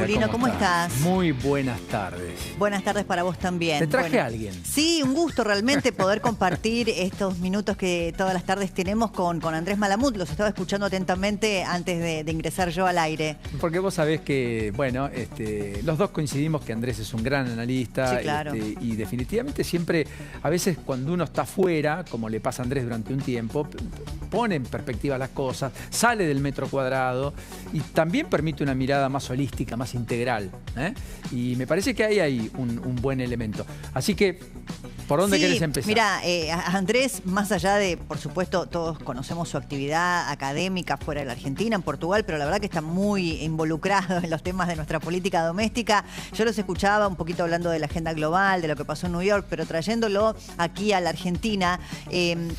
Paulino, ¿cómo estás? Muy buenas tardes. Buenas tardes para vos también. ¿Te traje a alguien? Sí, un gusto realmente poder compartir estos minutos que todas las tardes tenemos con Andrés Malamud. Los estaba escuchando atentamente antes de ingresar yo al aire. Porque vos sabés que, bueno, los dos coincidimos que Andrés es un gran analista. Sí, claro. Y definitivamente siempre, a veces cuando uno está fuera, como le pasa a Andrés durante un tiempo, pone en perspectiva las cosas, sale del metro cuadrado y también permite una mirada más holística, más integral. Y me parece que hay ahí un buen elemento. Así que, ¿por dónde querés empezar? Mira, Andrés, más allá de, por supuesto, todos conocemos su actividad académica fuera de la Argentina, en Portugal, pero la verdad que está muy involucrado en los temas de nuestra política doméstica. Yo los escuchaba un poquito hablando de la agenda global, de lo que pasó en New York, pero trayéndolo aquí a la Argentina,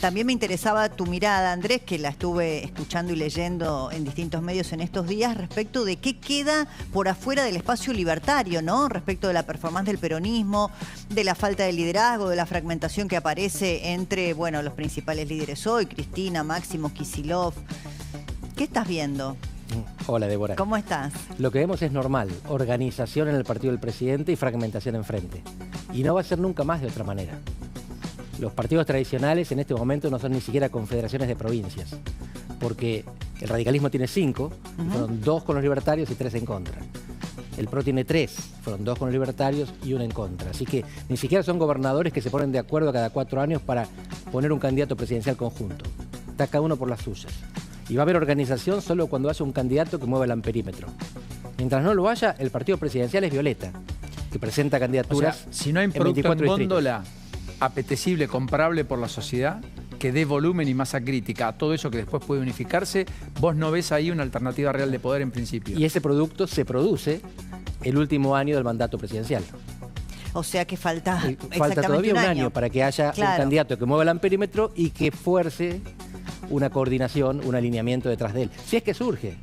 también me interesaba tu mirada, Andrés, que la estuve escuchando y leyendo en distintos medios en estos días, respecto de qué queda por afuera del espacio libertario, ¿no? Respecto de la performance del peronismo, de la falta de liderazgo, de la fragmentación que aparece entre, bueno, los principales líderes hoy, Cristina, Máximo, Kicillof. ¿Qué estás viendo? Hola, Débora. ¿Cómo estás? Lo que vemos es normal, organización en el partido del presidente y fragmentación enfrente. Y no va a ser nunca más de otra manera. Los partidos tradicionales en este momento no son ni siquiera confederaciones de provincias, porque el radicalismo tiene 5, fueron 2 con los libertarios y 3 en contra. El PRO tiene 3, fueron 2 con los libertarios y 1 en contra. Así que ni siquiera son gobernadores que se ponen de acuerdo cada 4 años para poner un candidato presidencial conjunto. Está cada uno por las suyas. Y va a haber organización solo cuando haya un candidato que mueva el amperímetro. Mientras no lo haya, el partido presidencial es Violeta, que presenta candidaturas. O sea, si no hay producto en góndola apetecible, comparable por la sociedad, que dé volumen y masa crítica a todo eso que después puede unificarse, vos no ves ahí una alternativa real de poder en principio. Y ese producto se produce el último año del mandato presidencial. O sea que falta todavía un año para que haya un candidato que mueva el amperímetro y que fuerce una coordinación, un alineamiento detrás de él. Si es que surge.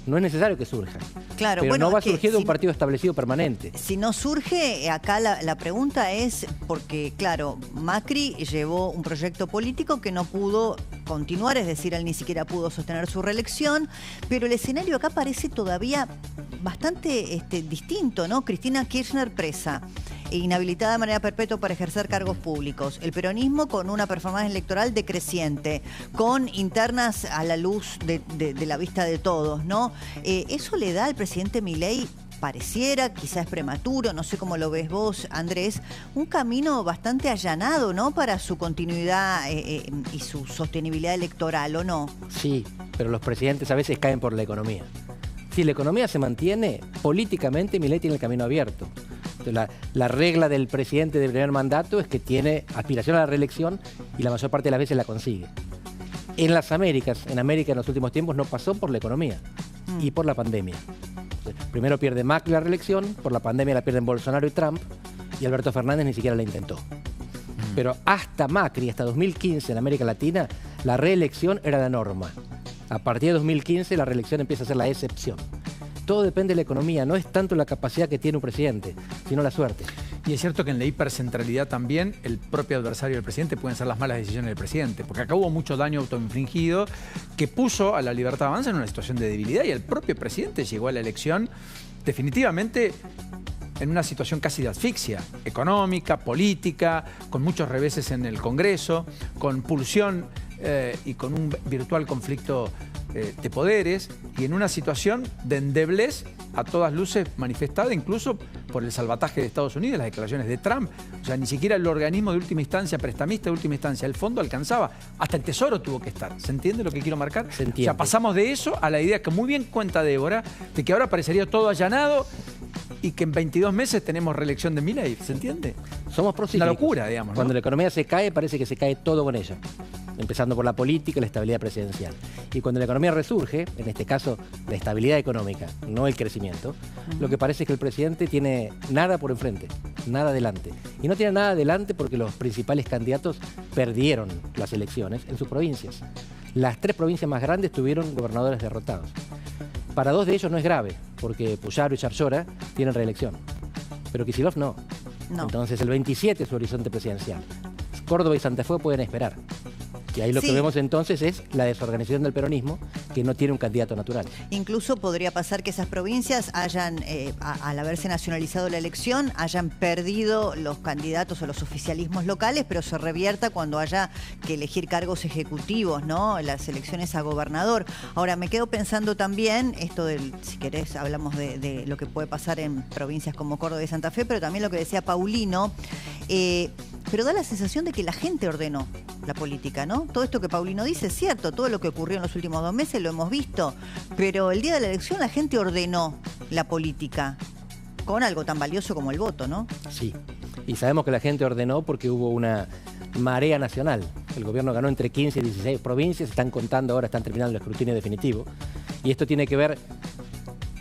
No es necesario que surja. Claro, pero bueno, no va a surgir de un partido establecido permanente. Si no surge, acá la pregunta es porque, claro, Macri llevó un proyecto político que no pudo continuar, es decir, él ni siquiera pudo sostener su reelección, pero el escenario acá parece todavía bastante distinto, ¿no? Cristina Kirchner presa, inhabilitada de manera perpetua para ejercer cargos públicos. El peronismo con una performance electoral decreciente, con internas a la luz de la vista de todos, ¿no? Eso le da al presidente Milei, pareciera, quizás prematuro, no sé cómo lo ves vos, Andrés, un camino bastante allanado, ¿no? Para su continuidad y su sostenibilidad electoral, ¿o no? Sí, pero los presidentes a veces caen por la economía. Si la economía se mantiene, políticamente Milei tiene el camino abierto. La regla del presidente de primer mandato es que tiene aspiración a la reelección y la mayor parte de las veces la consigue. En las Américas, en América en los últimos tiempos no pasó por la economía y por la pandemia. Primero pierde Macri la reelección, por la pandemia la pierden Bolsonaro y Trump, y Alberto Fernández ni siquiera la intentó. Pero hasta Macri, hasta 2015 en América Latina, la reelección era la norma. A partir de 2015 la reelección empieza a ser la excepción. Todo depende de la economía, no es tanto la capacidad que tiene un presidente, sino la suerte. Y es cierto que en la hipercentralidad también el propio adversario del presidente pueden ser las malas decisiones del presidente, porque acá hubo mucho daño autoinfligido que puso a la Libertad Avanza en una situación de debilidad y el propio presidente llegó a la elección definitivamente en una situación casi de asfixia económica, política, con muchos reveses en el Congreso, con pulsión y con un virtual conflicto de poderes y en una situación de endeblez a todas luces manifestada incluso por el salvataje de Estados Unidos, las declaraciones de Trump. O sea, ni siquiera el organismo de última instancia, prestamista de última instancia, el fondo alcanzaba. Hasta el Tesoro tuvo que estar. ¿Se entiende lo que quiero marcar? Se entiende. O sea, pasamos de eso a la idea que muy bien cuenta Débora, de que ahora parecería todo allanado y que en 22 meses tenemos reelección de Milei. ¿Se entiende? Somos procíclicos. Una locura, digamos, ¿no? Cuando la economía se cae, parece que se cae todo con ella. Empezando por la política y la estabilidad presidencial. Y cuando la economía resurge, en este caso la estabilidad económica, no el crecimiento, lo que parece es que el presidente tiene nada por enfrente, nada adelante. Y no tiene nada adelante porque los principales candidatos perdieron las elecciones en sus provincias. Las 3 provincias más grandes tuvieron gobernadores derrotados. Para 2 de ellos no es grave, porque Puyaro y Charllora tienen reelección. Pero Kicillof no. Entonces el 27 es su horizonte presidencial. Córdoba y Santa Fe pueden esperar. Y ahí lo Sí. que vemos entonces es la desorganización del peronismo, que no tiene un candidato natural. Incluso podría pasar que esas provincias hayan, al haberse nacionalizado la elección, hayan perdido los candidatos o los oficialismos locales, pero se revierta cuando haya que elegir cargos ejecutivos, ¿no? Las elecciones a gobernador. Ahora, me quedo pensando también, esto del, si querés, hablamos de lo que puede pasar en provincias como Córdoba y Santa Fe, pero también lo que decía Paulino, pero da la sensación de que la gente ordenó la política, ¿no? Todo esto que Paulino dice es cierto, todo lo que ocurrió en los últimos 2 meses lo hemos visto, pero el día de la elección la gente ordenó la política con algo tan valioso como el voto, ¿no? Sí, y sabemos que la gente ordenó porque hubo una marea nacional. El gobierno ganó entre 15 y 16 provincias, están contando ahora, están terminando el escrutinio definitivo, y esto tiene que ver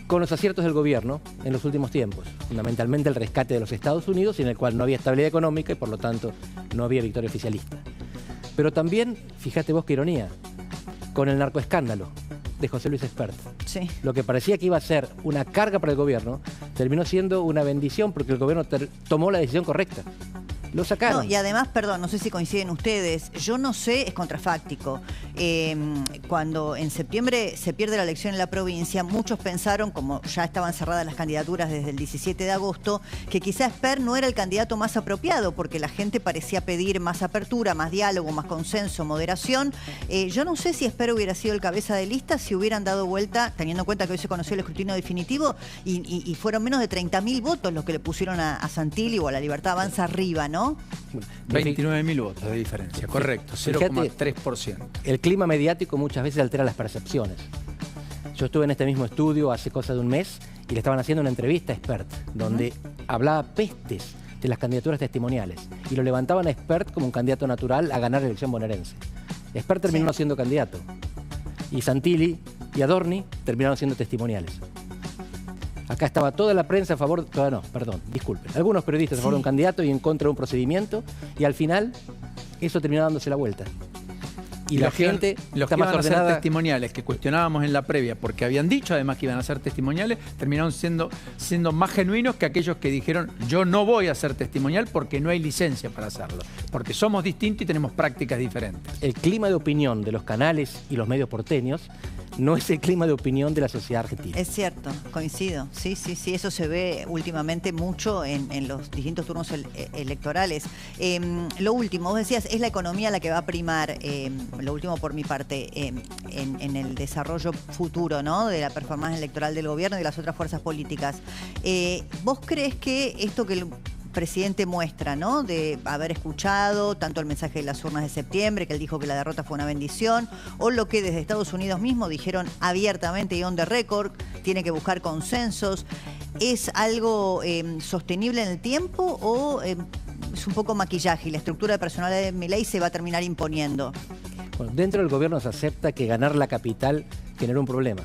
con los aciertos del gobierno en los últimos tiempos, fundamentalmente el rescate de los Estados Unidos, en el cual no había estabilidad económica y por lo tanto no había victoria oficialista. Pero también, fíjate vos qué ironía, con el narcoescándalo de José Luis Espert. Sí. Lo que parecía que iba a ser una carga para el gobierno, terminó siendo una bendición porque el gobierno tomó la decisión correcta. Lo sacaron. No, y además, perdón, no sé si coinciden ustedes, yo no sé, es contrafáctico. Cuando en septiembre se pierde la elección en la provincia, muchos pensaron, como ya estaban cerradas las candidaturas desde el 17 de agosto, que quizás Espert no era el candidato más apropiado, porque la gente parecía pedir más apertura, más diálogo, más consenso, moderación. Yo no sé si Espert hubiera sido el cabeza de lista si hubieran dado vuelta, teniendo en cuenta que hoy se conoció el escrutinio definitivo, y fueron menos de 30.000 votos los que le pusieron a Santilli o a la Libertad Avanza arriba, ¿no? 29.000 votos de diferencia, correcto, Fíjate, 0,3%. El clima mediático muchas veces altera las percepciones. Yo estuve en este mismo estudio hace cosa de un mes y le estaban haciendo una entrevista a Espert, donde hablaba pestes de las candidaturas testimoniales y lo levantaban a Espert como un candidato natural a ganar la elección bonaerense. Espert terminó no siendo candidato y Santilli y Adorni terminaron siendo testimoniales. Acá estaba toda la prensa a favor, disculpen, algunos periodistas a favor de un candidato y en contra de un procedimiento, y al final eso terminó dándose la vuelta. Y la gente los está que más iban a ser ordenada. testimoniales, que cuestionábamos en la previa, porque habían dicho además que iban a ser testimoniales, terminaron siendo más genuinos que aquellos que dijeron yo no voy a ser testimonial porque no hay licencia para hacerlo, porque somos distintos y tenemos prácticas diferentes. El clima de opinión de los canales y los medios porteños no es el clima de opinión de la sociedad argentina. Es cierto, coincido. Sí, eso se ve últimamente mucho en los distintos turnos electorales. Lo último, vos decías, es la economía la que va a primar, lo último por mi parte, en el desarrollo futuro, ¿no? De la performance electoral del gobierno y de las otras fuerzas políticas. ¿Vos crees que esto que el presidente muestra, ¿no? De haber escuchado tanto el mensaje de las urnas de septiembre, que él dijo que la derrota fue una bendición, o lo que desde Estados Unidos mismo dijeron abiertamente y on the record, tiene que buscar consensos, ¿es algo sostenible en el tiempo o es un poco maquillaje y la estructura de personalidad de Milei se va a terminar imponiendo? Bueno, dentro del gobierno se acepta que ganar la capital generó un problema.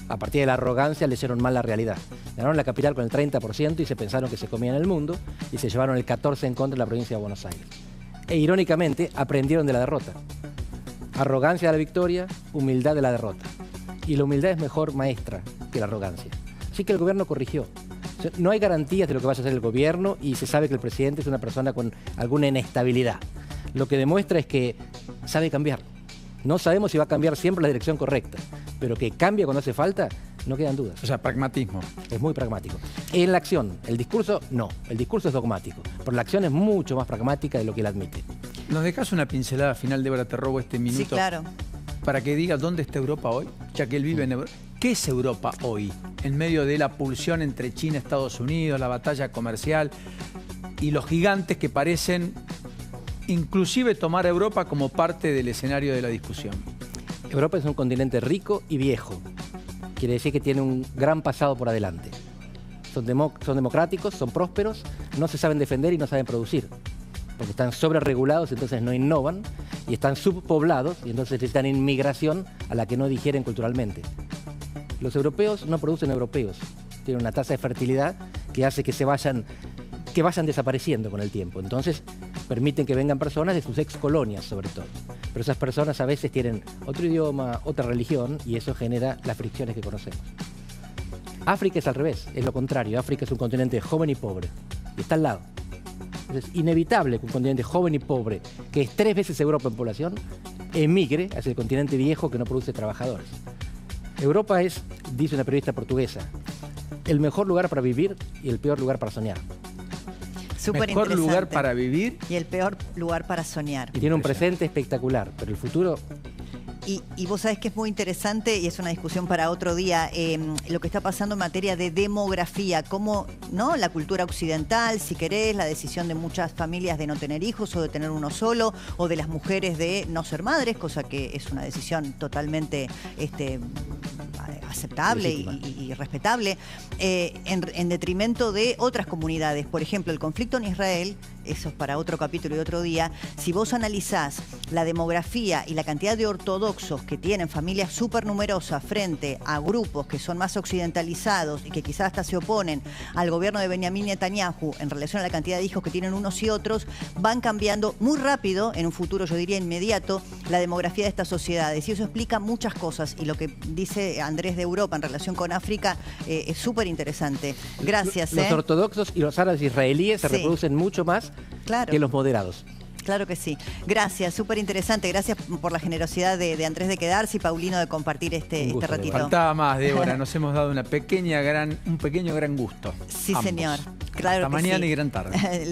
A partir de la arrogancia le hicieron mal la realidad. Ganaron la capital con el 30% y se pensaron que se comían el mundo y se llevaron el 14% en contra de la provincia de Buenos Aires. E irónicamente aprendieron de la derrota. Arrogancia de la victoria, humildad de la derrota. Y la humildad es mejor maestra que la arrogancia. Así que el gobierno corrigió. O sea, no hay garantías de lo que vaya a hacer el gobierno y se sabe que el presidente es una persona con alguna inestabilidad. Lo que demuestra es que sabe cambiar. No sabemos si va a cambiar siempre la dirección correcta, pero que cambia cuando hace falta, no quedan dudas. O sea, pragmatismo. Es muy pragmático. En la acción, el discurso no, el discurso es dogmático, pero la acción es mucho más pragmática de lo que él admite. ¿Nos dejás una pincelada final, Débora? Te robo este minuto. Sí, claro. Para que digas dónde está Europa hoy, ya que él vive en Europa. ¿Qué es Europa hoy? En medio de la pulsión entre China y Estados Unidos, la batalla comercial y los gigantes que parecen inclusive tomar a Europa como parte del escenario de la discusión. Europa es un continente rico y viejo. Quiere decir que tiene un gran pasado por adelante. Son democráticos, son prósperos, no se saben defender y no saben producir. Porque están sobreregulados, entonces no innovan, y están subpoblados, y entonces necesitan inmigración a la que no digieren culturalmente. Los europeos no producen europeos. Tienen una tasa de fertilidad que hace que vayan desapareciendo con el tiempo. Entonces permiten que vengan personas de sus ex colonias, sobre todo. Pero esas personas a veces tienen otro idioma, otra religión, y eso genera las fricciones que conocemos. África es al revés, es lo contrario. África es un continente joven y pobre, y está al lado. Es inevitable que un continente joven y pobre, que es 3 veces Europa en población, emigre hacia el continente viejo que no produce trabajadores. Europa es, dice una periodista portuguesa, el mejor lugar para vivir y el peor lugar para soñar. Súper Mejor lugar interesante. para vivir. Y el peor lugar para soñar. Y tiene un presente espectacular, pero el futuro... Y vos sabés que es muy interesante y es una discusión para otro día, lo que está pasando en materia de demografía, cómo, ¿no?, la cultura occidental, si querés, la decisión de muchas familias de no tener hijos o de tener uno solo, o de las mujeres de no ser madres, cosa que es una decisión totalmente aceptable y respetable, en detrimento de otras comunidades. Por ejemplo, el conflicto en Israel, eso es para otro capítulo y otro día. Si vos analizás la demografía y la cantidad de ortodoxos que tienen familias súper numerosas frente a grupos que son más occidentalizados y que quizás hasta se oponen al gobierno de Benjamín Netanyahu en relación a la cantidad de hijos que tienen unos y otros, van cambiando muy rápido, en un futuro yo diría inmediato, la demografía de estas sociedades. Y eso explica muchas cosas. Y lo que dice Andrés de Europa en relación con África es súper interesante. Gracias. Los ortodoxos y los árabes israelíes se reproducen mucho más que los moderados. Claro que sí. Gracias, súper interesante. Gracias por la generosidad de Andrés de quedarse y Paulino de compartir este ratito. Faltaba más, Débora. Nos hemos dado un pequeño gran gusto. Sí, ambos. señor. Claro Hasta que mañana sí. y gran tarde.